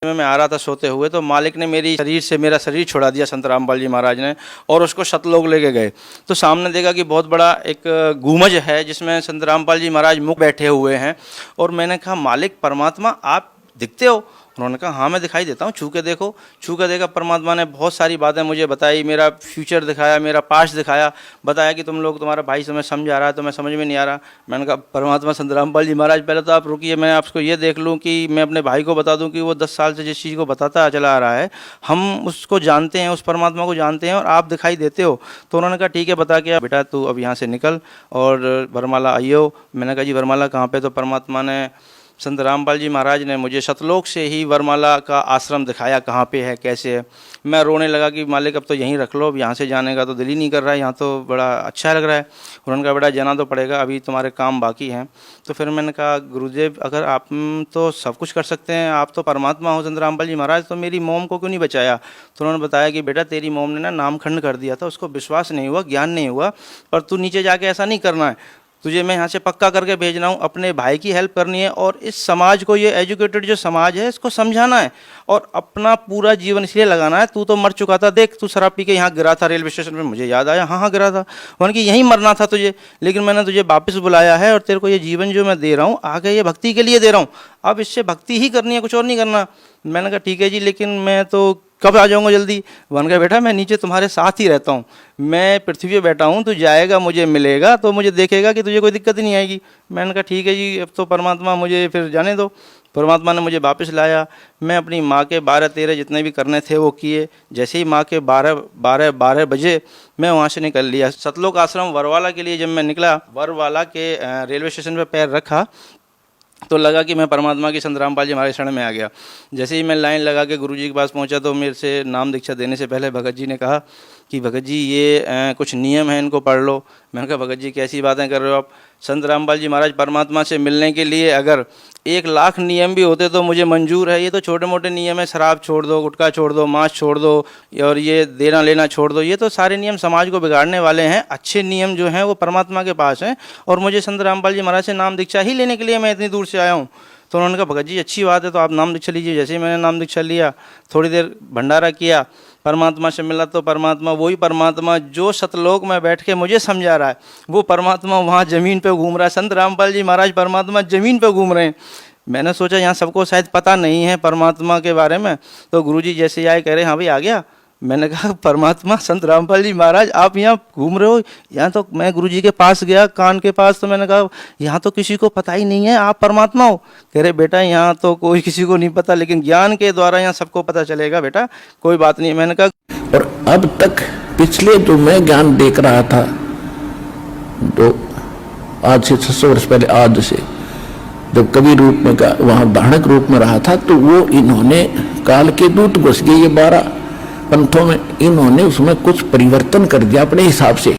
मैं आ रहा था सोते हुए, तो मालिक ने मेरा शरीर छुड़ा दिया संत रामपाल जी महाराज ने, और उसको सतलोक लेके गए। तो सामने देखा कि बहुत बड़ा एक गुमज है जिसमें संत रामपाल जी महाराज मुख बैठे हुए हैं। और मैंने कहा, मालिक परमात्मा आप दिखते हो? उन्होंने कहा, हाँ मैं दिखाई देता हूँ, छू के देखो। छू के देखा, परमात्मा ने बहुत सारी बातें मुझे बताई, मेरा फ्यूचर दिखाया, मेरा पास्ट दिखाया, बताया कि तुम लोग, तुम्हारा भाई तुम्हें समझा रहा है, तुम्हें समझ में नहीं आ रहा। मैंने कहा, परमात्मा संत रामपाल जी महाराज पहले तो आप रुकिए, मैं आपको ये देख लूँ कि मैं अपने भाई को बता दूँ कि वो 10 साल से जिस चीज़ को बताता चला आ रहा है, हम उसको जानते हैं, उस परमात्मा को जानते हैं, और आप दिखाई देते हो। तो उन्होंने कहा, ठीक है, बता के बेटा तू अब यहाँ से निकल और वरमाला आइयो। मैंने कहा, जी वरमाला कहाँ पे? तो परमात्मा ने, संत रामपाल जी महाराज ने मुझे सतलोक से ही वरमाला का आश्रम दिखाया, कहाँ पे है, कैसे है। मैं रोने लगा कि मालिक अब तो यहीं रख लो, अब यहाँ से जाने का तो दिल ही नहीं कर रहा है, यहाँ तो बड़ा अच्छा लग रहा है। उन्होंने कहा, बेटा जाना तो पड़ेगा, अभी तुम्हारे काम बाकी हैं। तो फिर मैंने कहा, गुरुदेव अगर आप तो सब कुछ कर सकते हैं, आप तो परमात्मा हो संत रामपाल जी महाराज, तो मेरी मोम को क्यों नहीं बचाया? तो उन्होंने बताया कि बेटा तेरी मोम ने ना नामखंड कर दिया था, उसको विश्वास नहीं हुआ, ज्ञान नहीं हुआ, पर तू नीचे जाके ऐसा नहीं करना है, तुझे मैं यहाँ से पक्का करके भेज रहा हूँ, अपने भाई की हेल्प करनी है, और इस समाज को, ये एजुकेटेड जो समाज है, इसको समझाना है, और अपना पूरा जीवन इसलिए लगाना है। तू तो मर चुका था, देख तू शराब पी के यहाँ गिरा था रेलवे स्टेशन पे, मुझे याद आया, हाँ हाँ गिरा था, उन्होंने कि यहीं मरना था तुझे, लेकिन मैंने तुझे वापस बुलाया है, और तेरे को ये जीवन जो मैं दे रहा हूँ आगे, ये भक्ति के लिए दे रहा हूँ, अब इससे भक्ति ही करनी है, कुछ और नहीं करना। मैंने कहा, ठीक है जी, लेकिन मैं तो कब आ जाऊँगा जल्दी? वन कहा, बेटा मैं नीचे तुम्हारे साथ ही रहता हूँ, मैं पृथ्वी पे बैठा हूँ, तू जाएगा, मुझे मिलेगा, तो मुझे देखेगा कि तुझे कोई दिक्कत ही नहीं आएगी। मैंने कहा, ठीक है जी, अब तो परमात्मा मुझे फिर जाने दो। परमात्मा ने मुझे वापस लाया। मैं अपनी माँ के 12-13 जितने भी करने थे वो किए। जैसे ही माँ के 12 बजे मैं वहाँ से निकल लिया। सतलोक आश्रम वरवाला के लिए जब मैं निकला, वरवाला के रेलवे स्टेशन पर पैर रखा तो लगा कि मैं परमात्मा की संत रामपाल जी महाराज शरण में आ गया। जैसे ही मैं लाइन लगा के गुरुजी के पास पहुंचा, तो मेरे से नाम दीक्षा देने से पहले भगत जी ने कहा कि भगत जी ये कुछ नियम है, इनको पढ़ लो। मैंने कहा, भगत जी कैसी बातें कर रहे हो आप? संत रामपाल जी महाराज परमात्मा से मिलने के लिए अगर 1 लाख नियम भी होते तो मुझे मंजूर है, ये तो छोटे मोटे नियम है, शराब छोड़ दो, गुटखा छोड़ दो, मांस छोड़ दो, और ये देना लेना छोड़ दो, ये तो सारे नियम समाज को बिगाड़ने वाले हैं। अच्छे नियम जो हैं वो परमात्मा के पास हैं, और मुझे संत रामपाल जी महाराज से नाम दीक्षा ही लेने के लिए मैं इतनी दूर से आया हूँ। तो उन्होंने कहा, भगत जी अच्छी बात है, तो आप नाम दीक्षा लीजिए। जैसे ही मैंने नाम दीक्षा लिया, थोड़ी देर भंडारा किया, परमात्मा से मिला, तो परमात्मा वही परमात्मा जो सतलोक में बैठ के मुझे समझा रहा है, वो परमात्मा वहाँ ज़मीन पे घूम रहा है। संत रामपाल जी महाराज परमात्मा ज़मीन पे घूम रहे हैं। मैंने सोचा यहाँ सबको शायद पता नहीं है परमात्मा के बारे में। तो गुरुजी जैसे आए, कह रहे, हाँ भाई आ गया। मैंने कहा, परमात्मा संत रामपाल जी महाराज आप यहाँ घूम रहे हो? यहाँ तो मैं गुरुजी के पास गया, कान के पास, तो मैंने कहा यहाँ तो किसी को पता ही नहीं है आप परमात्मा हो। कह रहे, बेटा यहाँ तो कोई किसी को नहीं पता, लेकिन ज्ञान के द्वारा यहाँ सबको पता चलेगा बेटा, कोई बात नहीं। मैंने कहा, और अब तक पिछले जो मैं ज्ञान देख रहा था, तो आज से 600 वर्ष पहले, आज से जब कवि रूप में वहां धारणक रूप में रहा था, तो वो इन्होंने काल के दूत घुस गए, ये 12 पंथों में, इन्होंने उसमें कुछ परिवर्तन कर दिया अपने हिसाब से।